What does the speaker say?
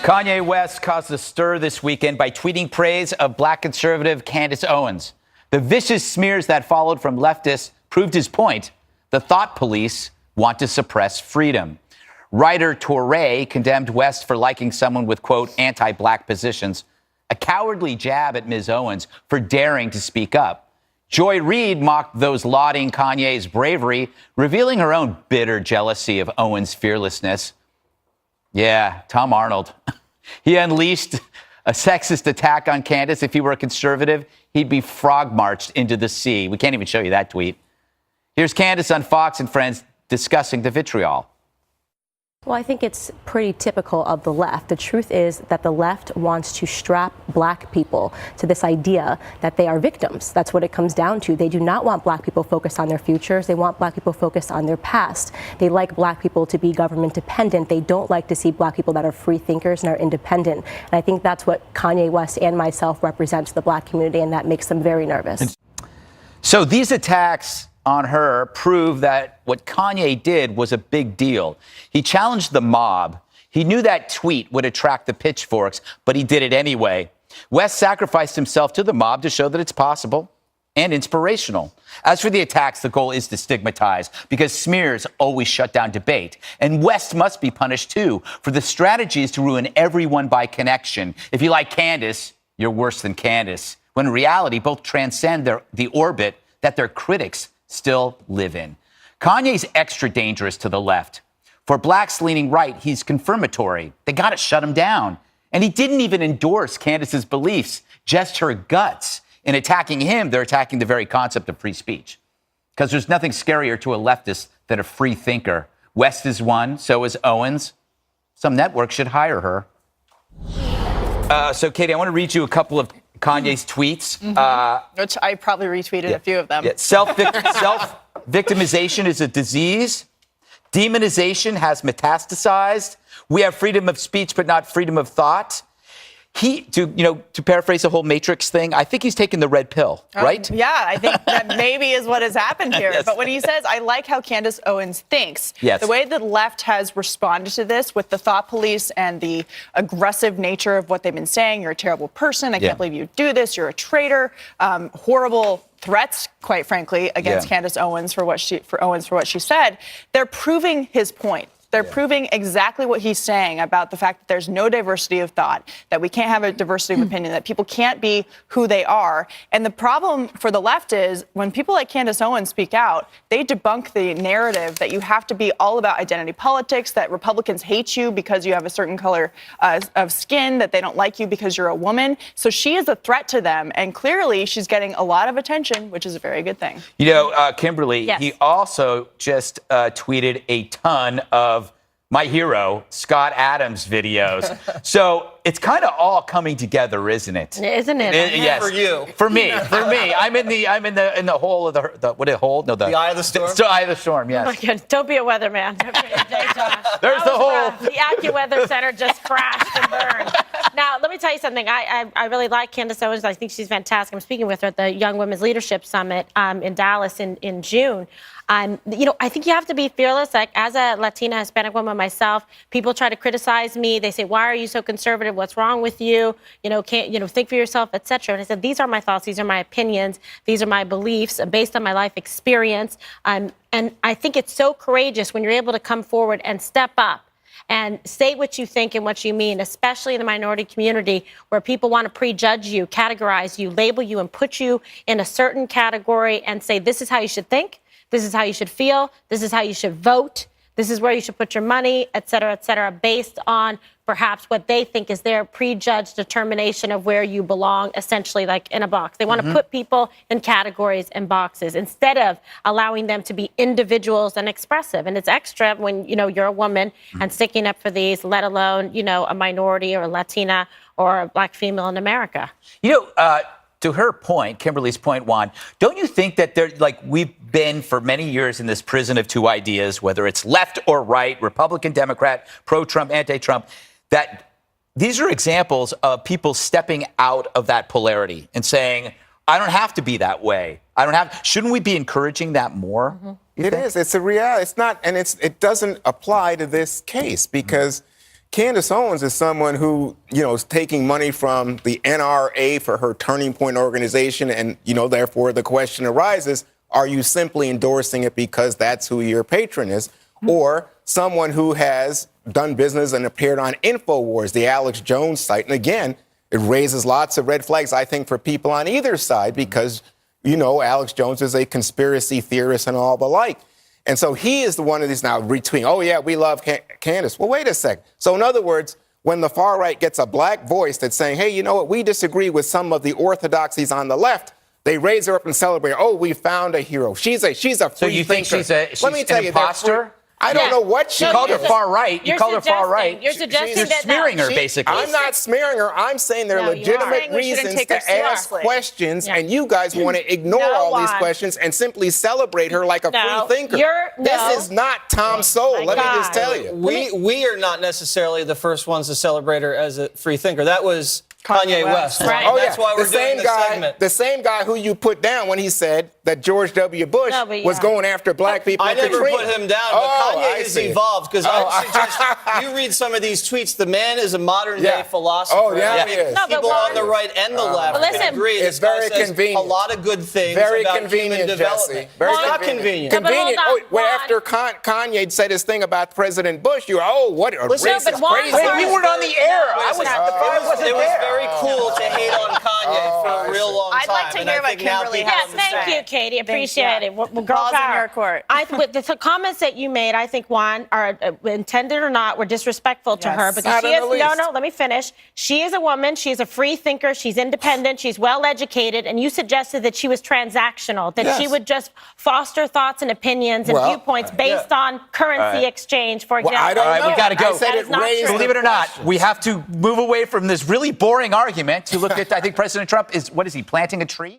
Kanye West caused a stir this weekend by tweeting praise of black conservative Candace Owens. The vicious smears that followed from leftists proved his point. The thought police want to suppress freedom. Writer Touré condemned West for liking someone with, quote, anti-black positions, a cowardly jab at Ms. Owens for daring to speak up. Joy Reid mocked those lauding Kanye's bravery, revealing her own bitter jealousy of Owens' fearlessness. Yeah, Tom Arnold. He unleashed a sexist attack on Candace. If he were a conservative, he'd be frog-marched into the sea. We can't even show you that tweet. Here's Candace on Fox and Friends discussing the vitriol. Well, I think it's pretty typical of the left. The truth is that the left wants to strap black people to this idea that they are victims. That's what it comes down to. They do not want black people focused on their futures. They want black people focused on their past. They like black people to be government dependent. They don't like to see black people that are free thinkers and are independent. And I think that's what Kanye West and myself represent to the black community, and that makes them very nervous. So these attacks on her prove that what Kanye did was a big deal. He challenged the mob. He knew that tweet would attract the pitchforks, but he did it anyway. West sacrificed himself to the mob to show that it's possible and inspirational. As for the attacks, the goal is to stigmatize, because smears always shut down debate. And West must be punished, too, for the strategies to ruin everyone by connection. If you like Candace, you're worse than Candace, when in reality, both transcend the orbit that their critics still live in. Kanye's extra dangerous to the left. For blacks leaning right, he's confirmatory. They got to shut him down. And he didn't even endorse Candace's beliefs, just her guts. In attacking him, they're attacking the very concept of free speech. Because there's nothing scarier to a leftist than a free thinker. West is one, so is Owens. Some network should hire her. So, Katie, I want to read you a couple of Kanye's tweets. Which I probably retweeted a few of them. Yeah. Self-victimization is a disease. Demonization has metastasized. We have freedom of speech, but not freedom of thought. To paraphrase the whole Matrix thing, I think he's taken the red pill, right? Yeah, I think that maybe is what has happened here. Yes. But when he says, I like how Candace Owens thinks, yes, the way the left has responded to this with the thought police and the aggressive nature of what they've been saying, you're a terrible person, I can't believe you do this, you're a traitor, horrible threats, quite frankly, against Candace Owens for what she said, they're proving his point. They're proving exactly what he's saying about the fact that there's no diversity of thought, that we can't have a diversity of opinion, that people can't be who they are. And the problem for the left is when people like Candace Owens speak out, they debunk the narrative that you have to be all about identity politics, that Republicans hate you because you have a certain color of skin, that they don't like you because you're a woman. So she is a threat to them. And clearly she's getting a lot of attention, which is a very good thing. You know, Kimberly, he also just tweeted a ton of my hero, Scott Adams videos. So it's kind of all coming together, isn't it? Isn't it? Yes. For you. For me. I'm in the hole of the hole? No, the eye of the storm. The eye of the storm. Yes. Oh my God, don't be a weatherman. There's the hole. The AccuWeather Center just crashed and burned. Now, let me tell you something. I really like Candace Owens. I think she's fantastic. I'm speaking with her at the Young Women's Leadership Summit in Dallas in June. I think you have to be fearless. Like, as a Latina Hispanic woman myself, people try to criticize me. They say, "Why are you so conservative? What's wrong with you? Can't think for yourself, etc." And I said, "These are my thoughts. These are my opinions. These are my beliefs based on my life experience." And I think it's so courageous when you're able to come forward and step up and say what you think and what you mean, especially in the minority community where people want to prejudge you, categorize you, label you, and put you in a certain category and say, "This is how you should think. This is how you should feel. This is how you should vote. This is where you should put your money," et cetera, based on perhaps what they think is their prejudged determination of where you belong, essentially like in a box. They want to put people in categories and boxes instead of allowing them to be individuals and expressive. And it's extra when, you're a woman and sticking up for these, let alone, a minority or a Latina or a black female in America. To her point, Kimberly's point, Juan, don't you think that we've been for many years in this prison of two ideas, whether it's left or right, Republican, Democrat, pro-Trump, anti-Trump, that these are examples of people stepping out of that polarity and saying, I don't have to be that way. Shouldn't we be encouraging that more? It is. It's a reality. It's not, and it doesn't apply to this case because Candace Owens is someone who, is taking money from the NRA for her Turning Point organization. And, therefore the question arises, are you simply endorsing it because that's who your patron is? Or someone who has done business and appeared on InfoWars, the Alex Jones site. And again, it raises lots of red flags, I think, for people on either side because, Alex Jones is a conspiracy theorist and all the like. And so he is the one of these now retweeting, oh, yeah, we love Candace. Well, wait a sec. So in other words, when the far right gets a black voice that's saying, hey, you know what, we disagree with some of the orthodoxies on the left, they raise her up and celebrate. Oh, we found a hero. She's a free thinker. So you think she's Let me tell an you, imposter? I don't know what she You called her is. far right. You called her far right. You're suggesting You're that smearing her, basically. I'm not smearing her. I'm saying there are No, you are. legitimate Saying we shouldn't reasons take her to ask seriously. questions, Yeah. and you guys want to ignore No, all these Juan. questions and simply celebrate her like a No, free thinker. no. This is not Tom Sowell. my Let me just God. tell you. We are not necessarily the first ones to celebrate her as a free thinker. That was Kanye West. Right. Oh, That's yeah. why we're doing this segment. The same guy who you put down when he said that George W. Bush No, but was yeah. going after black people. I and never Katrina. put him down, Oh, but I Kanye has see. evolved because I suggest you read some of these tweets. The man is a modern day Yeah. philosopher. Oh, yeah, I he mean, is. No, but people on Juan- the right and the left But listen- can agree. It's This guy very says convenient. a lot of good things Very about convenient, human development. Jesse. Very It's not convenient. No, but hold Convenient. on, Oh, well, Juan. after Kanye said his thing about President Bush, you were, what a Listen, racist, but Juan crazy. Carter- Wait, we weren't on the air. No, I was it's not. the fire wasn't It was there. very cool to hate on Kanye for I a real see. long time. I'd like to and hear I what think now Kimberly people has Yes, to thank say. you, Katie. Thank Appreciate you. it. Well, girl Ball's in power. your court. With the comments that you made, I think, Juan, are intended or not, were disrespectful to Yes. her because Not she in is. the least. No, let me finish. She is a woman. She's a free thinker. She's independent. She's well educated. And you suggested that she was transactional, that she Yes. would just foster thoughts and opinions and Well, viewpoints based on currency exchange, for Well, example. I don't All right, know. we gotta go. I said That it is not raised true. the Believe it or not, question. we have to move away from this really boring argument to look at, I think President Trump is, what is he, planting a tree?